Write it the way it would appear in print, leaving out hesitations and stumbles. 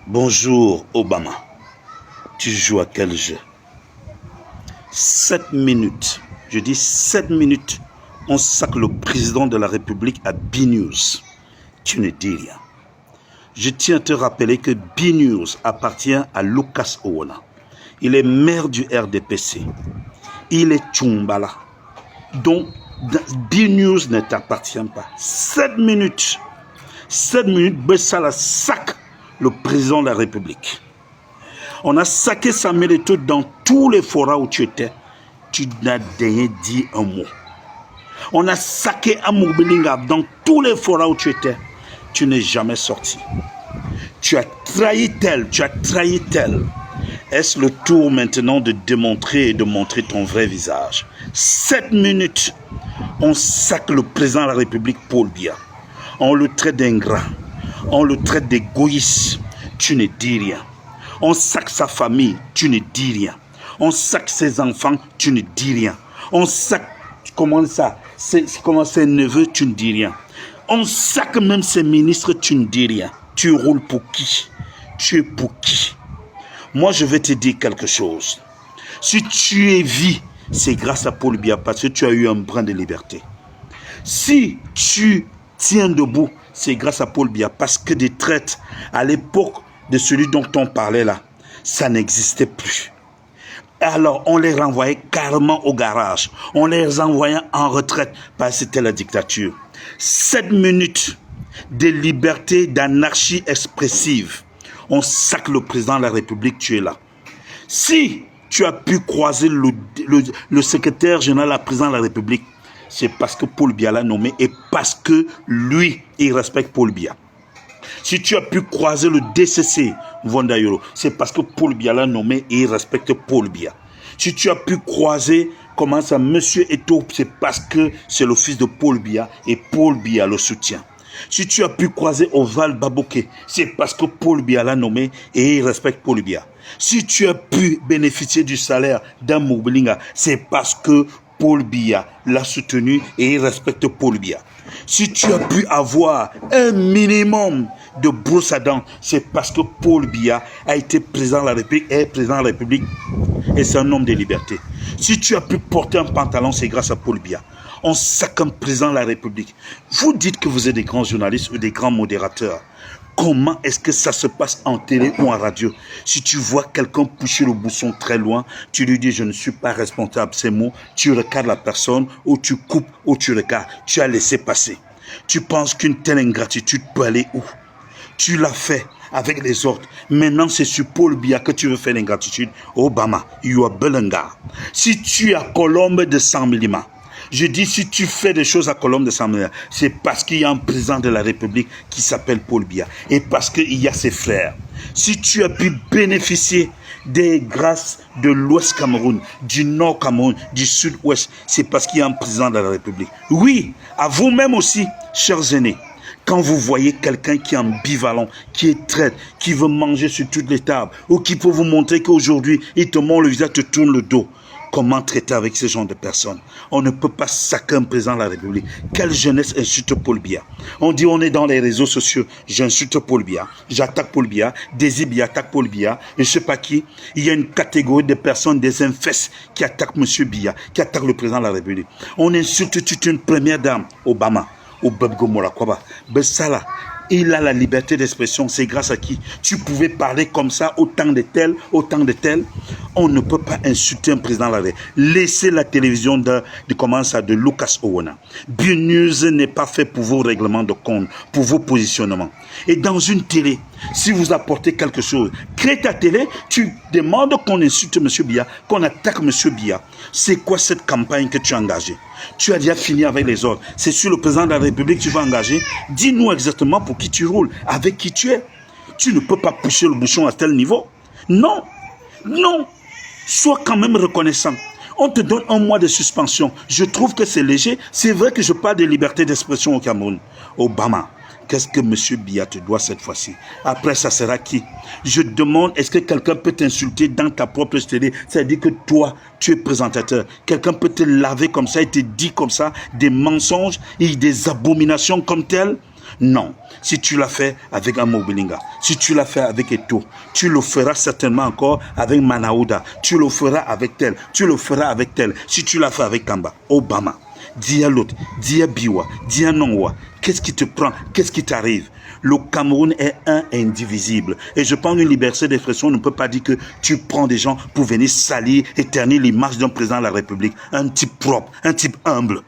Bonjour Obama, tu joues à quel jeu? 7 minutes, je dis 7 minutes, on sac le président de la République à B-News. Tu ne dis rien. Je tiens à te rappeler que B-News appartient à Lucas Owona. Il est maire du RDPC. Il est Tchumbala. Donc, B-News ne t'appartient pas. 7 minutes. 7 minutes, Bessala sac le président de la République. On a saqué Samuel Eto'o dans tous les forats où tu étais. Tu n'as rien dit un mot. On a saqué Amour Belinga dans tous les forats où tu étais. Tu n'es jamais sorti. Tu as trahi tel, tu as trahi tel. Est-ce le tour maintenant de démontrer et de montrer ton vrai visage? 7 minutes, on saque le président de la République, Paul Biya. On le traite d'ingrat, on le traite d'égoïste, tu ne dis rien. On saque sa famille, tu ne dis rien. On saque ses enfants, tu ne dis rien. On saque, comment ses neveux, tu ne dis rien. On saque même ses ministres, tu ne dis rien. Tu roules pour qui? Tu es pour qui? Moi, je vais te dire quelque chose. Si tu es vie, c'est grâce à Paul Biya parce que tu as eu un brin de liberté. Si tu tiens debout, c'est grâce à Paul Biya parce que des traites, à l'époque de celui dont on parlait là, ça n'existait plus. Alors, on les renvoyait carrément au garage. On les envoyait en retraite parce que c'était la dictature. 7 minutes de liberté, d'anarchie expressive. On sac le président de la République, tu es là. Si tu as pu croiser le secrétaire général, la président de la République, c'est parce que Paul Biya l'a nommé et parce que lui, il respecte Paul Biya. Si tu as pu croiser le DCC, Vondayoro, c'est parce que Paul Biya l'a nommé et il respecte Paul Biya. Si tu as pu croiser, comment ça, Monsieur Eto'o, c'est parce que c'est le fils de Paul Biya et Paul Biya le soutient. Si tu as pu croiser Oval Baboké, c'est parce que Paul Biya l'a nommé et il respecte Paul Biya. Si tu as pu bénéficier du salaire d'Amour Belinga, c'est parce que Paul Biya l'a soutenu et il respecte Paul Biya. Si tu as pu avoir un minimum de brosse à dents, c'est parce que Paul Biya a été président de la République, est président de la République et c'est un homme de liberté. Si tu as pu porter un pantalon, c'est grâce à Paul Biya. On sac un président de la République. Vous dites que vous êtes des grands journalistes ou des grands modérateurs. Comment est-ce que ça se passe en télé ou en radio? Si tu vois quelqu'un pousser le bouchon très loin, tu lui dis je ne suis pas responsable, ces mots, tu regardes la personne ou tu coupes ou tu regardes, tu as laissé passer. Tu penses qu'une telle ingratitude peut aller où? Tu l'as fait avec les autres. Maintenant, c'est sur Paul Biya que tu veux faire l'ingratitude. Obama, you are Belenga. Si tu as Colombe de 100 mm, je dis, si tu fais des choses à Colombe de 100 mm, c'est parce qu'il y a un président de la République qui s'appelle Paul Biya et parce qu'il y a ses frères. Si tu as pu bénéficier des grâces de l'Ouest Cameroun, du Nord Cameroun, du Sud-Ouest, c'est parce qu'il y a un président de la République. Oui, à vous-même aussi, chers aînés. Quand vous voyez quelqu'un qui est ambivalent, qui est traître, qui veut manger sur toutes les tables, ou qui peut vous montrer qu'aujourd'hui, il te montre le visage, te tourne le dos, comment traiter avec ce genre de personnes? On ne peut pas saquer un président de la République. Quelle jeunesse insulte Paul Biya? On dit on est dans les réseaux sociaux, j'insulte Paul Biya, j'attaque Paul Biya, Désir Biya attaque Paul Biya, et je ne sais pas qui. Il y a une catégorie de personnes, des infestes, qui attaquent M. Biya, qui attaquent le président de la République. On insulte toute une première dame, Obama, ou Babgo Morakwaba, Bessala. Il a la liberté d'expression, c'est grâce à qui tu pouvais parler comme ça, autant de tels, autant de tels. On ne peut pas insulter un président de la République. Laissez la télévision de Lucas Owona. B-News n'est pas fait pour vos règlements de compte, pour vos positionnements. Et dans une télé, si vous apportez quelque chose, crée ta télé, tu demandes qu'on insulte M. Biya, qu'on attaque M. Biya. C'est quoi cette campagne que tu as engagée? Tu as déjà fini avec les autres. C'est sur le président de la République que tu vas engager. Dis-nous exactement pour qui tu roules, avec qui tu es. Tu ne peux pas pousser le bouchon à tel niveau. Non, non. Sois quand même reconnaissant. On te donne 1 mois de suspension. Je trouve que c'est léger. C'est vrai que je parle de liberté d'expression au Cameroun. Obama, qu'est-ce que M. Biya te doit cette fois-ci? Après, ça sera qui? Je demande, est-ce que quelqu'un peut t'insulter dans ta propre télé? C'est-à-dire que toi, tu es présentateur. Quelqu'un peut te laver comme ça et te dire comme ça des mensonges et des abominations comme telles? Non. Si tu l'as fait avec un Mobilinga, si tu l'as fait avec Eto, tu le feras certainement encore avec Manaouda, tu le feras avec tel, tu le feras avec tel. Si tu l'as fait avec Kamba, Obama, dis à l'autre, dis à Biwa, dis à Nongwa, qu'est-ce qui te prend, qu'est-ce qui t'arrive? Le Cameroun est un indivisible. Et je pense qu'une liberté d'expression ne peut pas dire que tu prends des gens pour venir salir et ternir l'image d'un président de la République. Un type propre, un type humble.